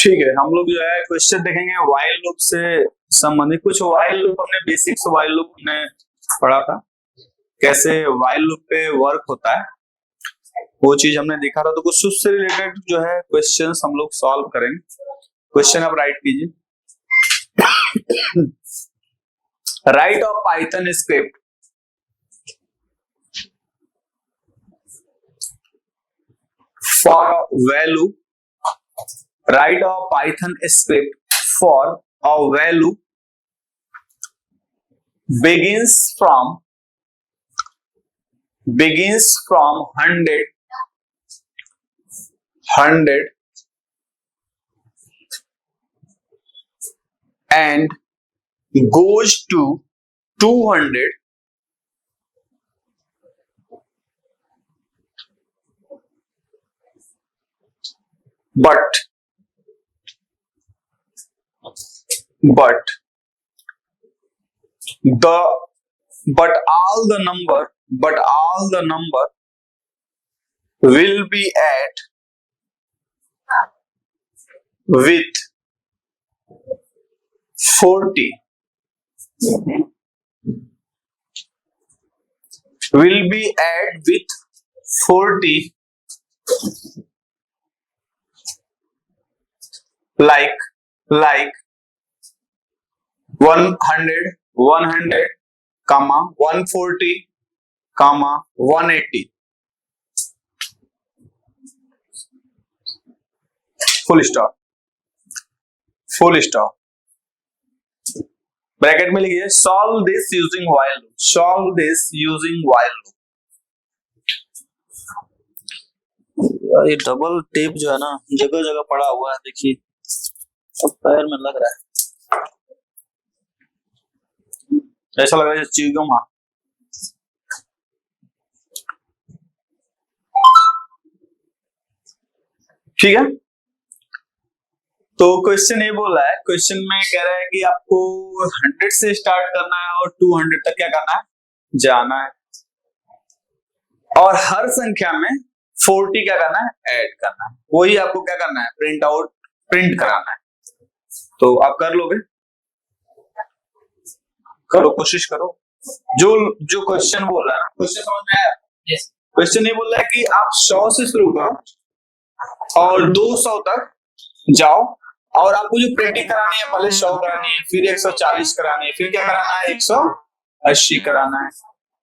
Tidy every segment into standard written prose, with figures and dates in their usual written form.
ठीक है, हम लोग जो है क्वेश्चन देखेंगे व्हाइल लूप से संबंधित। कुछ व्हाइल लूप हमने बेसिक्स व्हाइल लूप हमने पढ़ा था, कैसे व्हाइल लूप पे वर्क होता है वो चीज हमने देखा था। तो कुछ उससे रिलेटेड जो है क्वेश्चंस हम लोग सॉल्व करेंगे। क्वेश्चन आप राइट कीजिए। Right of Python script for value, write a Python script for a value begins from 100 and goes to 200 but all the number will be at with 40 will be at with 40 like 100 comma 140 comma 180 full stop bracket में लिखिए solve this using while loop। ये double tape जो है ना जगह जगह पड़ा हुआ है, देखिए अब पैर में लग रहा है, ऐसा लग रहा है च्युइंगम। हाँ ठीक है, तो क्वेश्चन ये बोल रहा है, क्वेश्चन में कह रहा है कि आपको 100 से स्टार्ट करना है और 200 तक क्या करना है, जाना है, और हर संख्या में 40 क्या करना है, ऐड करना है। वही आपको क्या करना है, प्रिंट कराना है। तो आप कर लोगे, करो, कोशिश करो। जो क्वेश्चन बोल रहा है, क्वेश्चन समझ में आया? क्वेश्चन ये बोल रहा है कि आप 100 से शुरू करो और 200 तक जाओ, और आपको जो प्रिंटिंग करानी है पहले 100 करानी है, फिर 140 करानी है, फिर क्या कराना है, 180 कराना है।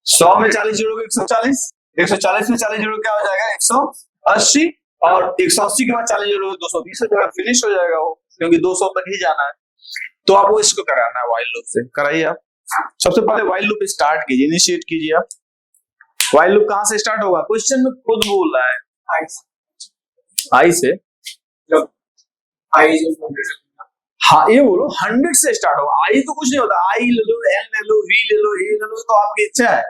100 में 40 जोड़ोगे 140, 140 में 40 जोड़ोगे क्या हो जाएगा, 180, और 180 के बाद 40 जोड़ोगे 220 हो जाएगा, फिनिश हो जाएगा वो, क्योंकि 200 तक ही जाना है। तो आपको इसको कराना है व्हाइल लूप से। कराइए आप। सबसे पहले व्हाइल लूप स्टार्ट कीजिए, इनिशिएट कीजिए आप। व्हाइल लूप कहां से स्टार्ट होगा, क्वेश्चन में खुद बोल रहा है आई से। हाँ ये बोलो 100 से स्टार्ट होगा। आई तो कुछ नहीं होता, आई ले लो, एन ले लो, वी ले लो, ए ले लो, तो आपकी इच्छा है।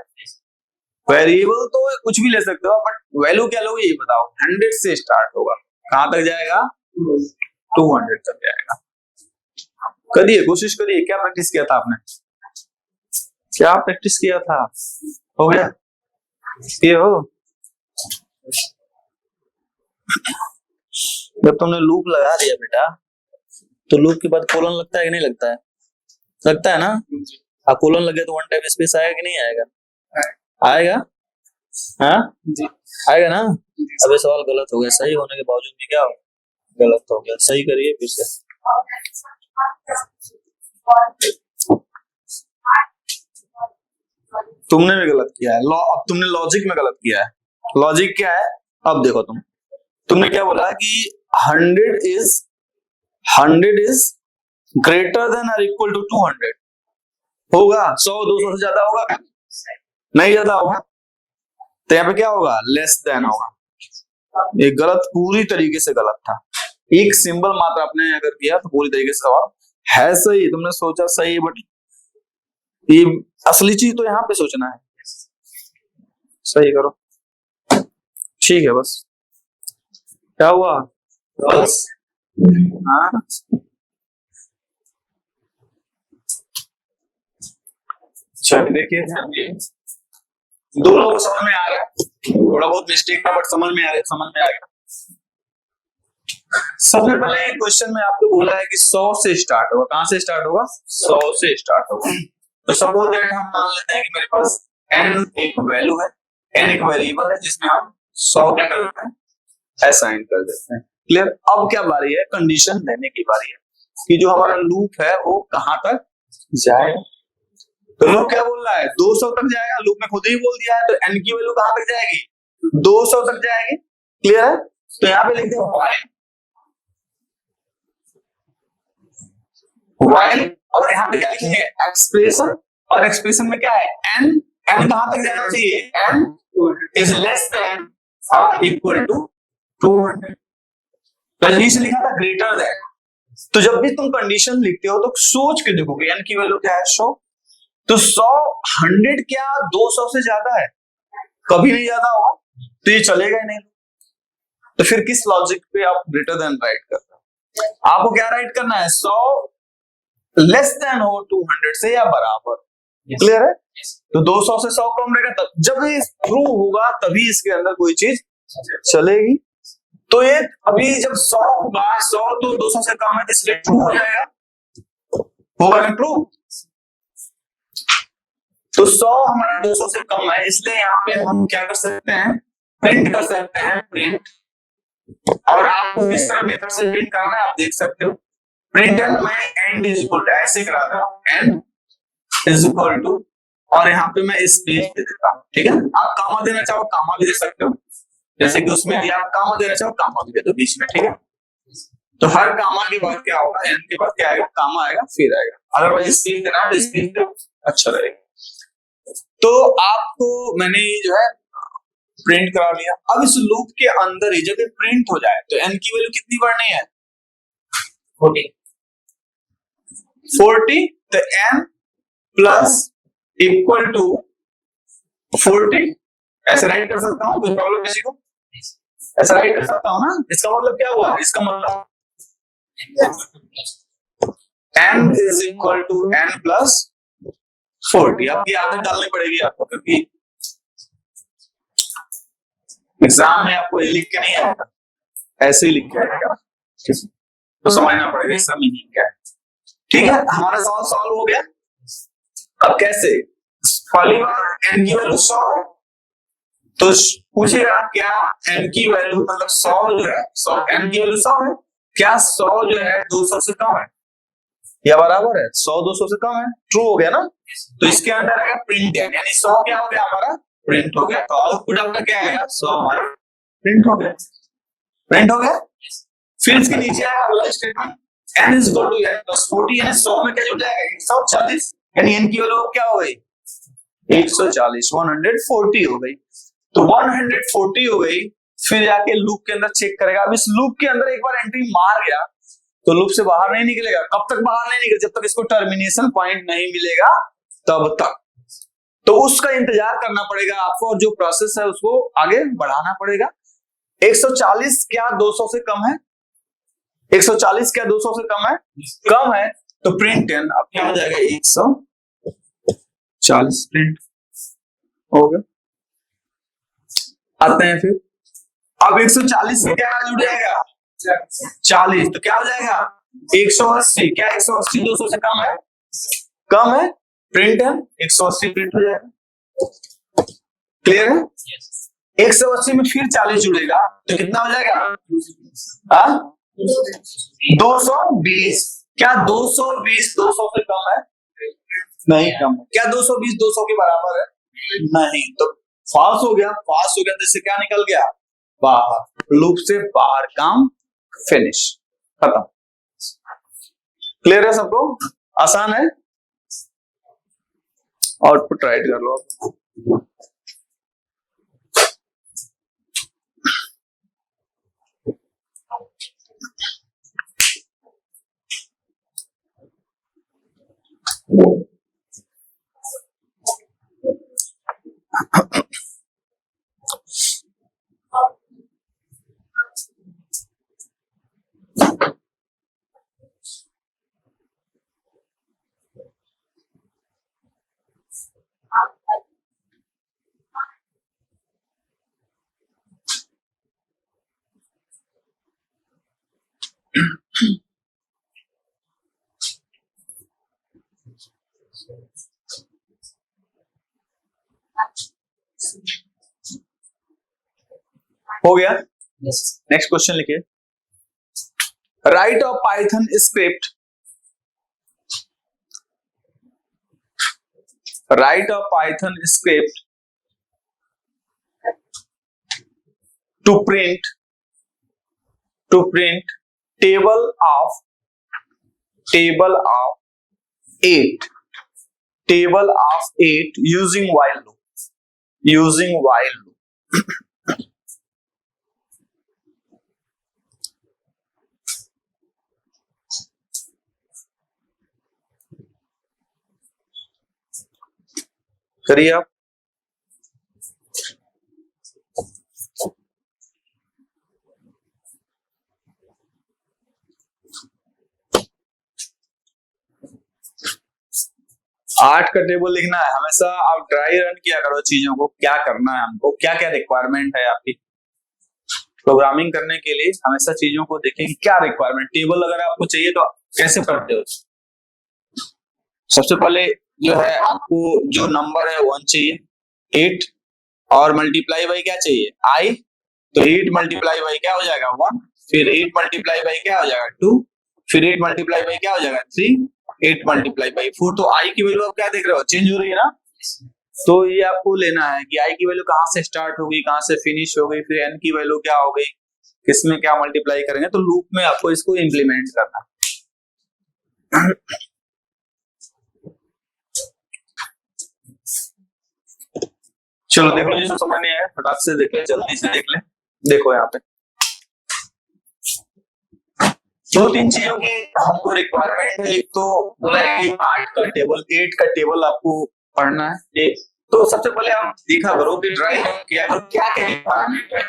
वेरिएबल तो कुछ भी ले सकते हो, बट वैल्यू क्या लोगे ये बताओ। 100 से स्टार्ट होगा, कहां तक जाएगा, 200 तक जाएगा। करिए, कोशिश करिए। क्या प्रैक्टिस किया था आपने, क्या प्रैक्टिस किया था, हो गया ये हो। जब तुमने लूप लगा दिया बेटा, तो लूप के बाद कोलन लगता है कि नहीं लगता है, लगता है ना। हाँ कोलन लगे तो वन टाइम स्पेस आएगा कि नहीं आएगा, आएगा। हाँ आएगा ना। अब ये सवाल गलत हो गया, सही होने के बावजूद भी क्या गलत हो गया, सही करिए फिर से। तुमने भी गलत किया है, अब तुमने लॉजिक में गलत किया है। लॉजिक क्या है, अब देखो तुमने क्या बोला कि 100 इज ग्रेटर देन और इक्वल टू 200 होगा। 100 200 से ज्यादा होगा, नहीं ज्यादा होगा, तो यहाँ पे क्या होगा, लेस देन होगा। ये गलत, पूरी तरीके से गलत था। एक सिंबल मात्र आपने अगर किया तो पूरी तरीके से सवाल है सही, तुमने सोचा सही, बट ये असली चीज तो यहाँ पे सोचना है। सही करो, ठीक है। बस क्या हुआ, बस हाँ चलिए देखिए, दो लोग समझ में आ रहा है, थोड़ा बहुत मिस्टेक था बट समझ में आ रहा है, समझ में आ गया। सबसे पहले क्वेश्चन में आपको बोला है कि 100 से स्टार्ट होगा। कहां से स्टार्ट होगा? 100 से स्टार्ट होगा। तो सपोज दैट हम मान लेते हैं कि मेरे पास n एक वैल्यू है, n एक वेरिएबल है जिसमें हम 100 क्या कर देते हैं, असाइन कर देते हैं। क्लियर? अब क्या बारी है? कंडीशन देने की बारी है कि जो हमारा लूप है वो कहां तक जाएगा। तो लूप क्या बोल रहा है? 200 तक जाएगा। लूप में खुद ही बोल दिया है, तो n की वैल्यू कहां तक जाएगी? 200 तक जाएगी। क्लियर है? तो यहाँ पे लिखते हैं while, और यहाँ पे क्या लिखेंगे? एक्सप्रेशन। और एक्सप्रेशन में क्या है? n कहां तक जाना चाहिए? n इज लेस देन और इक्वल टू 200। पहले से लिखा था ग्रेटर देन। तो जब भी तुम कंडीशन लिखते हो तो सोच के देखो n की वैल्यू क्या है? 100। तो 100 100 क्या 200 से ज्यादा है? कभी नहीं ज्यादा होगा, तो ये चलेगा ही नहीं। तो फिर किस लॉजिक पे आप ग्रेटर देन राइट कर रहे हो? आपको क्या राइट करना है? 100 लेस देन हो 200 से या बराबर। क्लियर है? तो 200 से 100 कम रहेगा, तब जब ये ट्रू होगा तभी इसके अंदर कोई चीज चलेगी। तो ये अभी जब 100 होगा, 100 तो 200 से कम है, इसलिए ट्रू हो जाएगा। होगा ना ट्रू? तो 100 हमारा 200 से कम है, इसलिए यहाँ पे हम क्या कर सकते हैं? प्रिंट कर सकते हैं। प्रिंट, और आपको इस तरह मेथड से प्रिंट करना है, आप देख सकते हो। प्रिंट में एंड इज इक्वल टू, ऐसे कराता हूं, एंड इज इक्वल टू, और यहाँ पे मैं स्पेस दे देता हूं। ठीक है? आप कामा देना चाहो कामा भी दे सकते हो, जैसे कि उसमें दिया, आप कामा देना चाहो कामा भी दे दो बीच में। ठीक है? तो हर कामा के बाद क्या होगा? एंड के बाद क्या आएगा? कामा आएगा, फिर आएगा। अदरवाइज स्पेस देना है, स्पेस दो, अच्छा रहेगा। तो आपको मैंने जो है प्रिंट करा लिया। अब इस लूप के अंदर ही जब ये प्रिंट हो जाए तो n की वैल्यू कितनी बढ़नी है? 40। तो n प्लस इक्वल टू 40, ऐसे राइट कर सकता हूँ? कोई प्रॉब्लम किसी को? ऐसा राइट कर सकता हूँ ना? इसका मतलब क्या हुआ? इसका मतलब n is equal to n plus 40। आपकी आदत डालनी पड़ेगी आपको, क्योंकि एग्जाम में आपको लिख के नहीं आएगा, ऐसे ही लिख के आएगा, तो समझना पड़ेगा इसका मीनिंग क्या है। ठीक है? हमारा सवाल सॉल्व हो गया। अब कैसे? पहली बार n की वैल्यू 100 है, तो पूछेगा क्या n की वैल्यू मतलब 100 जो है, 100 n की वैल्यू 100 है, क्या 100 जो है 200 से कम है या बराबर है? 100 200 से कम है। ट्रू हो गया ना? तो इसके अंदर आएगा प्रिंट n, यानी 100 क्या हो गया? हमारा प्रिंट हो गया। तो आउटपुट आपका क्या आएगा? 100 हमारा प्रिंट हो गया। प्रिंट हो गया। फिर इसके नीचे आएगा अगला statement, n is equal to n plus 40, यानी 100 में क्या जुड़ जाएगा? 140, यानी n की वैल्यू क्या हो गई? 140, 140 हो गई। तो 140 हो गई। फिर जाके लूप के अंदर चेक करेगा। अब इस लूप के अंदर एक बार एंट्री मार गया तो लूप से बाहर नहीं निकलेगा। कब तक बाहर नहीं निकलेगा? जब तक इसको टर्मिनेशन पॉइंट नहीं मिलेगा तब तक। तो उसका इंतजार करना पड़ेगा आपको, और जो प्रोसेस है उसको आगे बढ़ाना पड़ेगा। 140 क्या 200 से कम है? 140 क्या 200 से कम है? कम है। तो प्रिंट n अब क्या हो जाएगा? 140 प्रिंट हो गया। आते हैं फिर। अब 140 से क्या जुड़ जाएगा? 40, तो क्या हो जाएगा? 180। क्या 180 200 से कम है? कम है। प्रिंट है 180 प्रिंट हो जाएगा। क्लियर है? 180 में फिर 40 जुड़ेगा तो कितना हो जाएगा? 220। क्या 220 200 से कम है? नहीं कम है। क्या 220 200 के बराबर है? नहीं। तो फॉल्स हो गया। फॉल्स हो गया तो इससे क्या निकल गया? बाहर। लूप से बाहर, काम फिनिश, खत्म। क्लियर है सबको? आसान है। आउटपुट राइट कर लो। हो गया। नेक्स्ट क्वेश्चन लिखिए। Write a Python script, write a Python script to print table of 8 using while loop। करिए आप। आठ का टेबल लिखना है। हमेशा आप ड्राई रन किया करो चीजों को, क्या करना है हमको, क्या क्या रिक्वायरमेंट है आपकी प्रोग्रामिंग करने के लिए। हमेशा चीजों को देखें कि क्या रिक्वायरमेंट, टेबल अगर आपको चाहिए तो कैसे करते हो। सबसे पहले जो है आपको जो नंबर है 1 चाहिए, 8 और मल्टीप्लाई बाई क्या चाहिए, आई। तो 8 मल्टीप्लाई बाई क्या हो जाएगा 1, फिर 8 मल्टीप्लाई बाई क्या हो जाएगा 2, फिर 8 मल्टीप्लाई बाई क्या हो जाएगा 3, 8 मल्टीप्लाई बाई 4। तो आई की वैल्यू आप क्या देख रहे हो, चेंज हो रही है ना। तो ये आपको लेना है कि आई की वैल्यू कहाँ से स्टार्ट होगी, कहाँ से फिनिश हो गई, फिर एन की वैल्यू क्या हो गई, किसमें क्या मल्टीप्लाई करेंगे। तो लूप में आपको इसको इंप्लीमेंट करना। चलो देख लो, जो समझ नहीं आया फटाक से देख ले, जल्दी से देख ले। देखो यहाँ पे 2-3 चीजों की हमको रिक्वायरमेंट है। एक तो 8 का टेबल आपको पढ़ना है। तो सबसे पहले आप देखा करो कि ड्राइव किया करो क्या क्या रिक्वायरमेंट है।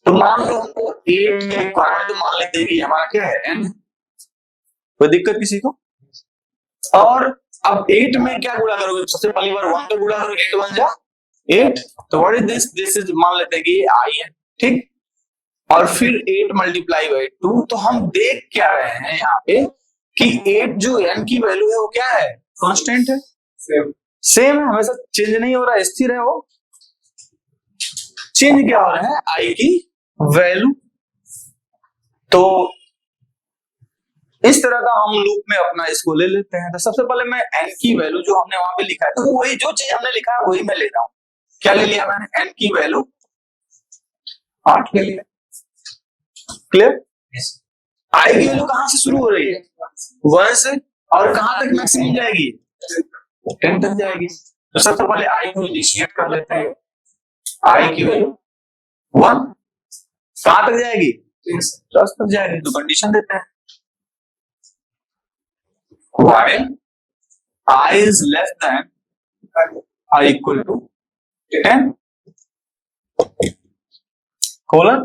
तो मान लो हमको 8 की रिक्वायरमेंट तो मान लेते हैं हमारा क्या है n, कोई दिक्कत किसी को। और अब 8 में क्या गुणा करोगे, सबसे पहली बार 1 पे गुणा करोगे, 8 1 जा 8। तो what is this, this is मान लेते हैं कि आई है, ठीक। और फिर 8 मल्टीप्लाई बाई 2। तो हम देख क्या रहे हैं यहाँ पे कि 8 जो n की वैल्यू है वो क्या है, कांस्टेंट है, सेम है, हमेशा चेंज नहीं हो रहा है, स्थिर है वो। चेंज क्या हो रहा है, आई की वैल्यू। तो इस तरह का हम लूप में अपना इसको ले लेते हैं। तो सबसे पहले मैं n की वैल्यू जो हमने वहां पे लिखा है, तो वही जो चीज हमने लिखा है वही मैं ले रहा हूं। क्या ले लिया मैंने, n की वैल्यू 8 ले लिया। क्लियर। आई की वैल्यू कहां से शुरू हो रही है, 1 से, और कहां तक मैक्सिमम जाएगी, 10 तक जाएगी। तो सबसे पहले आई को इनिशिएट कर लेते हैं। आई की वैल्यू 1 कहां तक जाएगी, 10 तक जाएगी। तो कंडीशन देते हैं, while I is less than or equal to 10 colon.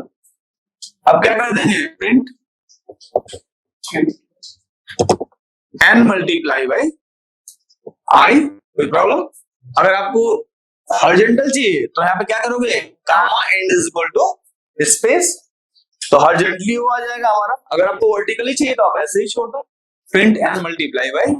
अब क्या कर देंगे, print n multiply by I. कोई प्रॉब्लम। अगर आपको हॉरिजॉन्टल चाहिए तो यहाँ पे क्या करोगे, comma end is equal to space, तो हॉरिजॉन्टली वो आ जाएगा हमारा। अगर आपको वर्टिकली चाहिए तो आप ऐसे ही छोड़ दो, print n multiply by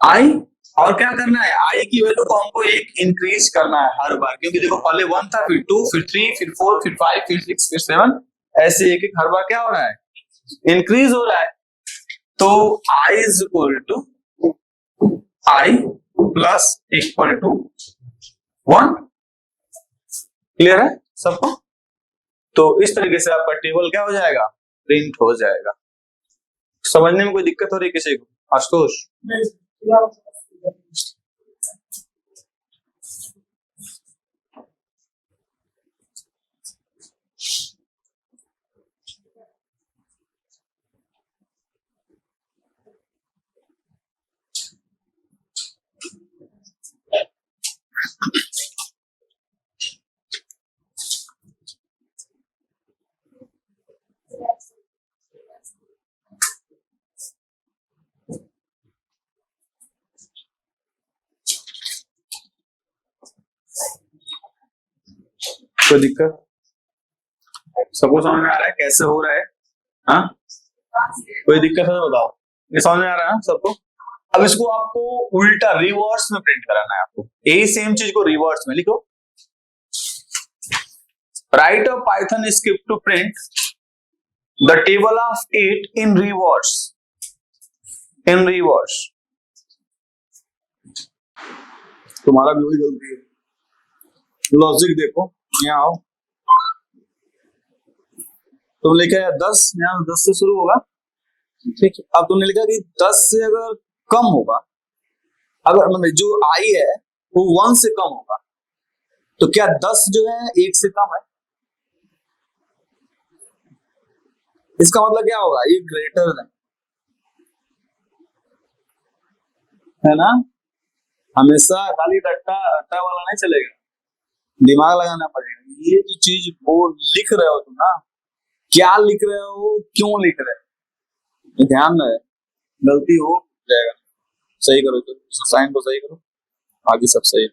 I. और क्या करना है, आई की वैल्यू को हमको एक इंक्रीज करना है हर बार, क्योंकि देखो पहले 1 था, फिर 2, फिर 3, फिर 4, फिर 5, फिर 6, फिर 7, ऐसे एक एक हर बार क्या हो रहा है, इंक्रीज हो रहा है। तो I is equal to I plus equal to 1। Clear है सबको। तो इस तरीके से आपका टेबल क्या हो जाएगा, प्रिंट हो जाएगा। समझने में कोई दिक्कत हो रही है किसी को, आशुतोष? कोई दिक्कत? सबको समझ में आ रहा है कैसे हो रहा है? हाँ कोई दिक्कत है तो बताओ, ये समझ में आ रहा है ना सबको? अब इसको आपको उल्टा रिवर्स में प्रिंट कराना है आपको, यही सेम चीज को रिवर्स में लिखो। Write a Python script to print the table of 8 in reverse. In reverse तुम्हारा भी वही गलती है। लॉजिक देखो, यहाँ आओ, तुम लिखा है 10, यहाँ 10 से शुरू होगा, ठीक है। अब तुमने लिखा कि 10 से अगर कम होगा, अगर मतलब जो आई है वो 1 से कम होगा, तो क्या 10 जो है 1 से कम है? इसका मतलब क्या होगा? ये ग्रेटर है ना। हमेशा खाली रट्टा रट्टा वाला नहीं चलेगा, दिमाग लगाना पड़ेगा। ये जो चीज वो लिख रहे हो तुम ना, क्या लिख रहे हो, क्यों लिख रहे हो, ध्यान में गलती हो जाएगा। सही करो, तो साइन को सही करो, आगे सब सही।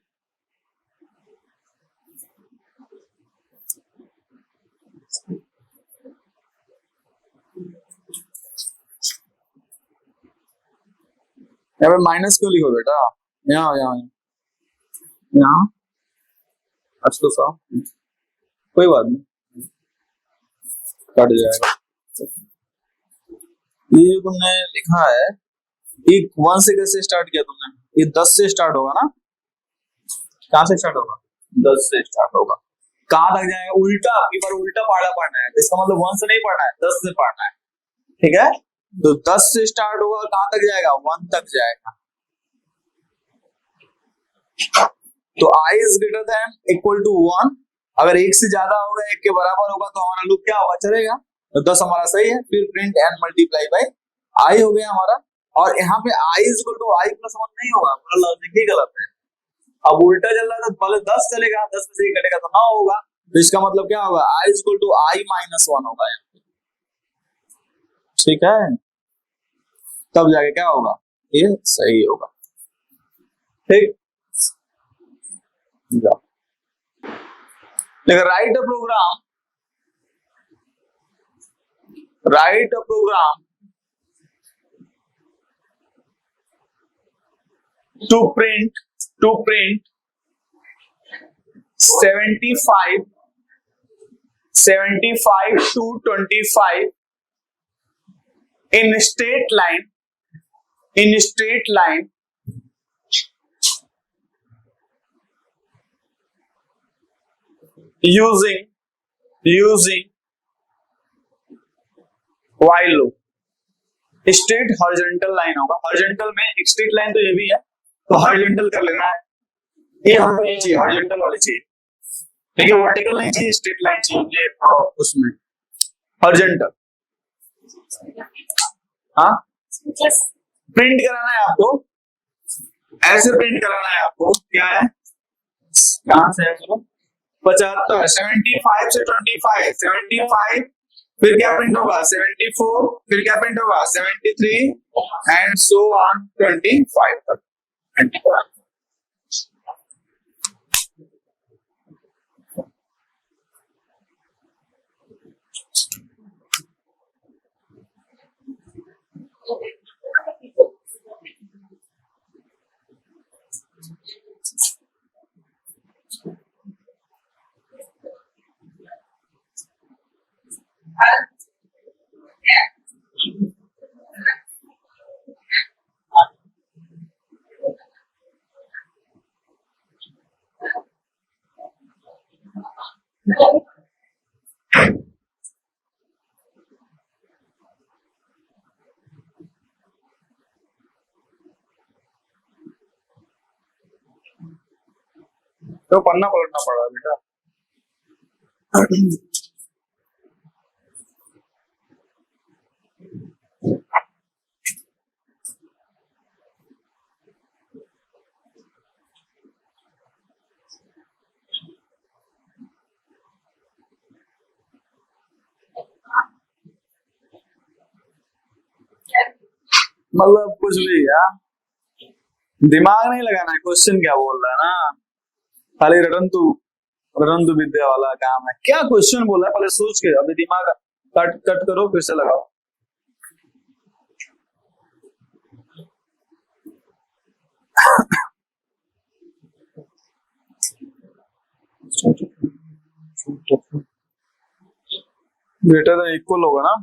यहाँ पे माइनस क्यों लिखो बेटा? यहाँ यहाँ यहाँ अच्छा तो साफ, कोई बात नहीं, कट जाएगा। ये जो तुमने लिखा है, ये 1 से कैसे स्टार्ट किया तुमने? ये 10 से स्टार्ट होगा ना? कहाँ से स्टार्ट होगा? 10 से स्टार्ट होगा, कहाँ तक जाएगा? उल्टा, आपकी बार उल्टा पढ़ना है, इसका मतलब 1 से नहीं पढ़ना है, 10 से पढ़ना है, ठीक है। तो 10 से स्टार्ट होगा, कहाँ तक जाएगा? 1 तक जाएगा। तो i is greater than equal to 1, अगर 1 से ज्यादा होगा, 1 के बराबर होगा, तो हमारा लूप क्या होगा? चलेगा। तो 10 हमारा सही है, फिर print n multiply by i हो गया हमारा। और यहाँ पे i is equal to i plus 1 नहीं होगा, पूरा लॉजिक ही गलत है। अब उल्टा चल रहा है, तो पहले 10 चलेगा, 10 में से 1 घटेगा तो 9 होगा, तो इसका मतलब क्या होगा? i is equal to i minus 1 होगा, ठीक है। तब जाके क्या होगा? ये सही होगा, ठीक। लेकिन write a program to print 75 to 25 in straight line using while loop। Straight horizontal line होगा, हॉरिजॉन्टल में स्ट्रेट लाइन तो ये भी है, तो हॉरिजॉन्टल कर लेना है। ये हमको ये चाहिए, हॉरिजॉन्टल वाली चाहिए, ठीक है। वर्टिकल नहीं चाहिए, स्ट्रेट लाइन चाहिए उसमें, हॉरिजॉन्टल। हाँ, प्रिंट कराना है आपको, ऐसे प्रिंट कराना है आपको। क्या है, कहां से है? 75, 75 से 25, 75, फिर क्या प्रिंट होगा? 74, फिर क्या प्रिंट होगा? 73 एंड सो ऑन 25 तक। तो पन्ना पलटना पड़ा बेटा। मतलब कुछ भी यार, दिमाग नहीं लगाना है, क्वेश्चन क्या बोल रहा है ना, खाली रटन तू विद्या वाला काम है। क्या क्वेश्चन बोल रहा है, पहले सोच के, अभी दिमाग कट करो, फिर से लगाओ। ग्रेटर देन इक्वल होगा ना,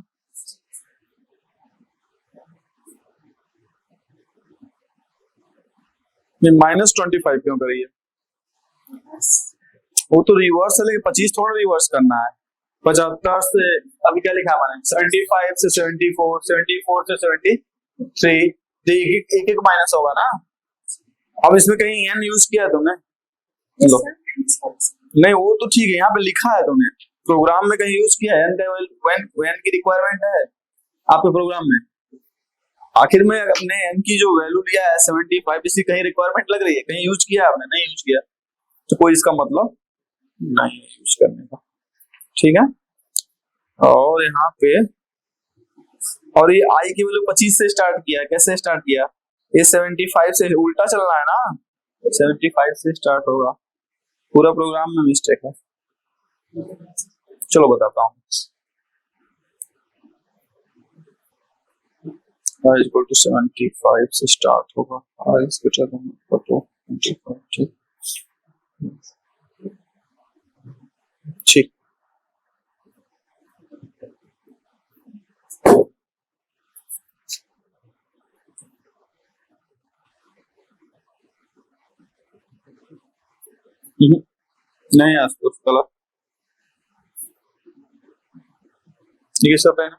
-25 क्यों करी है? वो तो रिवर्स है, लेकिन 25 थोड़ा रिवर्स करना है। 75 से अभी क्या लिखा मैंने, 75 से 74, 74 से 73, तो एक एक माइनस होगा ना। अब इसमें कहीं एन यूज किया है तुमने? लो। नहीं वो तो ठीक है, यहाँ पे लिखा है तुमने, प्रोग्राम में कहीं यूज किया है एन की रिक्वायरमेंट है आपके प्रोग्राम में? आखिर में अपने एन की जो वैल्यू लिया है 75, इसकी कहीं रिक्वायरमेंट लग रही है, कहीं यूज किया आपने? नहीं यूज किया, तो कोई इसका मतलब नहीं यूज करने का। ठीक है, और यहाँ पे, और ये आई की वैल्यू 25 से स्टार्ट किया, कैसे स्टार्ट किया? ये 75 से उल्टा चलना है ना, 75 से स्टार्ट होगा। पूरा प्रोग्राम में मिस्टेक है। चलो बताता हूँ। i इक्वल टू 75 से स्टार्ट होगा, i is greater than equal to 25। ठीक, नहीं आज तो गलत, ये सब है ना,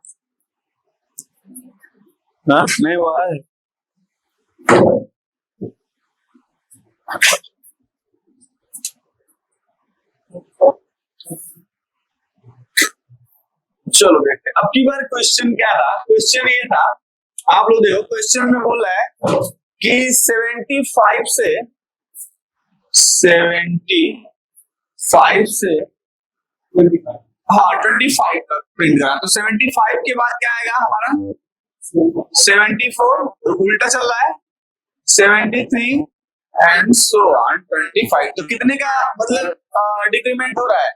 हाँ नहीं हुआ है। चलो देखते हैं अब की बार क्वेश्चन क्या था। क्वेश्चन ये था, आप लोग देखो क्वेश्चन में बोल रहा है कि 75 से 25 तक प्रिंट करा, तो 75 के बाद क्या आएगा हमारा? 74 उल्टा चल रहा है, 73 एंड सो ऑन 25। तो कितने का मतलब डिक्रीमेंट हो रहा है?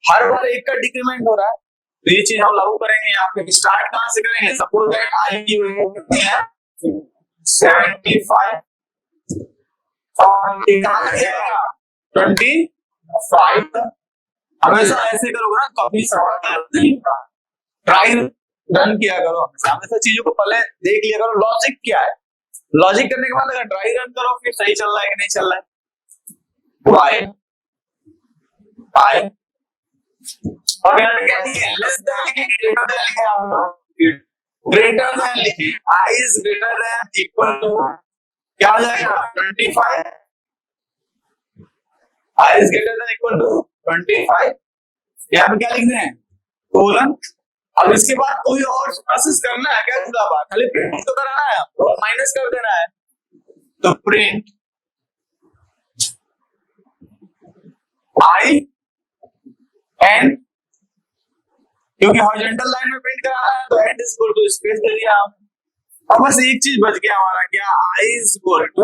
हर बार एक का डिक्रीमेंट हो रहा है। तो ये चीज हम लागू करेंगे यहाँ पे। स्टार्ट कहाँ से करेंगे? सपोज दैट आई की वैल्यू है 75 और 25। हमेशा ऐसे करोगे ना, कभी सवाल नहीं होगा। ट्राई रन किया करो, हमेशा चीजों को पहले देख लिया करो लॉजिक क्या है। लॉजिक करने के बाद अगर ट्राई रन करो फिर सही चल रहा है कि नहीं चल रहा है। वाई आई और यहाँ कहती है लेस देन लिखे, ग्रेटर देन लिखे, ग्रेटर देन लिखे, i is greater than equal to क्या हो जाएगा 25, i is greater than equal to 25। यहाँ पे क्या लिखते हैं? कोलन। अब इसके बाद कोई और प्रोसेस करना है क्या? खुदा बात, खाली प्रिंट तो कराना है, तो माइनस कर देना है। तो प्रिंट आई एंड, क्योंकि हॉरिजॉन्टल लाइन में प्रिंट कराना है तो end is equal to space दे दिया। अब बस एक चीज बच गया हमारा, क्या? I is equal to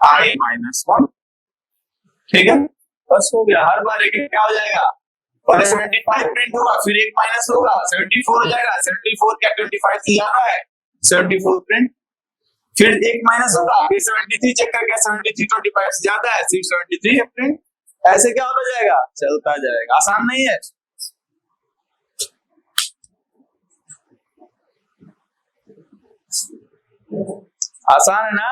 i minus 1। ठीक है, बस हो गया। हर बार एक क्या हो जाएगा? और 75 प्रिंट होगा, फिर एक माइनस होगा, 74 हो जाएगा। 74 क्या 25 से ज्यादा है, 74 प्रिंट, फिर एक माइनस होगा, फिर 73 चेक करके 73 25 से ज्यादा है, फिर 73 है प्रिंट। ऐसे क्या होता जाएगा? चलता जाएगा। आसान नहीं है? आसान है ना?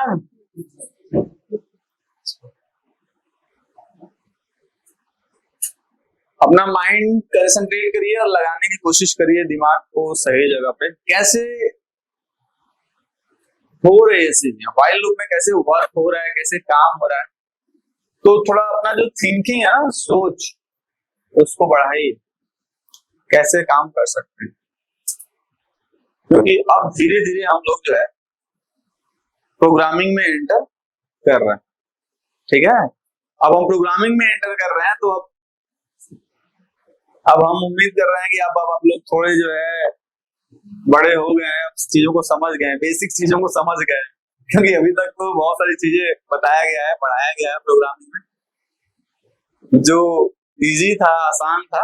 अपना माइंड कंसंट्रेट करिए और लगाने की कोशिश करिए दिमाग को सही जगह पे। कैसे हो रही है चीजें, व्हाइल लूप में कैसे वर्क हो रहा है, कैसे काम हो रहा है। तो थोड़ा अपना जो थिंकिंग है ना, सोच, उसको बढ़ाइए, कैसे काम कर सकते हैं। क्योंकि अब धीरे धीरे हम लोग जो है प्रोग्रामिंग में एंटर कर रहे हैं। ठीक है, अब हम प्रोग्रामिंग में एंटर कर रहे हैं, तो अब हम उम्मीद कर रहे हैं कि अब आप लोग थोड़े जो है बड़े हो गए हैं, चीजों को समझ गए हैं, बेसिक चीजों को समझ गए हैं। क्योंकि अभी तक तो बहुत सारी चीजें बताया गया है, पढ़ाया गया है प्रोग्रामिंग में, जो इजी था, आसान था,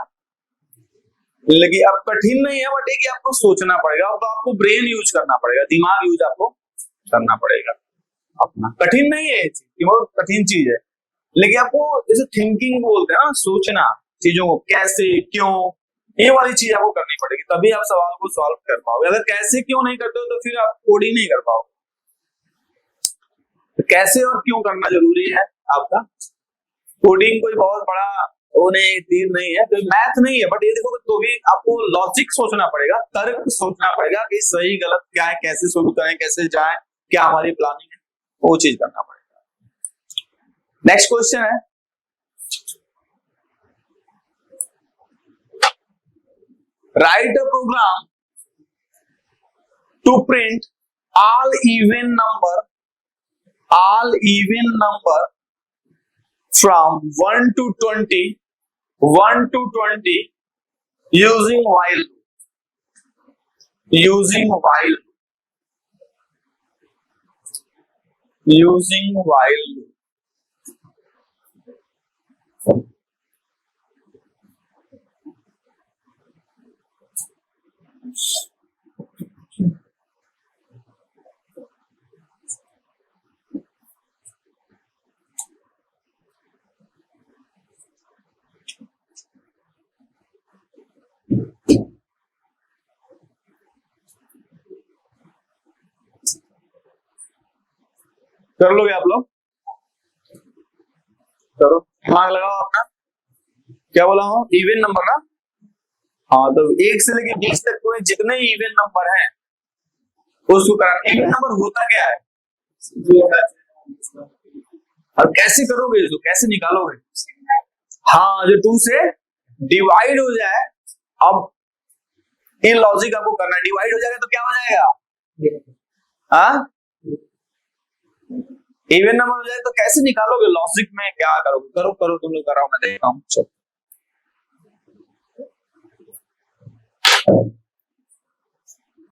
लेकिन अब कठिन नहीं है। बट एक आपको सोचना पड़ेगा, अब आपको ब्रेन यूज करना पड़ेगा, दिमाग यूज आपको करना पड़ेगा। अपना। कठिन नहीं है ये चीज, ये बहुत कठिन चीज है, लेकिन आपको जैसे थिंकिंग बोलते हैं ना, सोचना चीजों को कैसे क्यों, ये वाली चीज आपको करनी पड़ेगी, तभी आप सवाल को सॉल्व कर पाओगे। अगर कैसे क्यों नहीं करते हो तो फिर आप कोडिंग नहीं कर पाओगे। तो कैसे और क्यों करना जरूरी है आपका। कोडिंग कोई बहुत बड़ा वो नहीं, तीर नहीं है, कोई मैथ नहीं है, बट ये देखो तो भी आपको लॉजिक सोचना पड़ेगा, तर्क सोचना पड़ेगा कि सही गलत क्या है, कैसे शुरू करें, कैसे जाएं, क्या हमारी प्लानिंग है, वो चीज करना पड़ेगा। नेक्स्ट क्वेश्चन है, write a program to print all even number from 1 to 20 using while कर लोगे आप लोग, करो, दिमाग लगाओ अपना। क्या बोला हूँ, इवन नंबर ना, हाँ तो 1 से लेके 20 तक कोई जितने इवन नंबर हैं उसको कराना। इवन नंबर होता क्या है, और कैसे करोगे इसको, कैसे निकालोगे। हाँ, जो 2 से डिवाइड हो जाए, अब ये लॉजिक आपको करना है। डिवाइड हो जाएगा तो क्या हो जाएगा, हाँ इवन नंबर हो जाए तो कैसे निकालोगे, लॉजिक में क्या करोगे, करो करो तुम लोग, कराओ मैं देखता हूँ।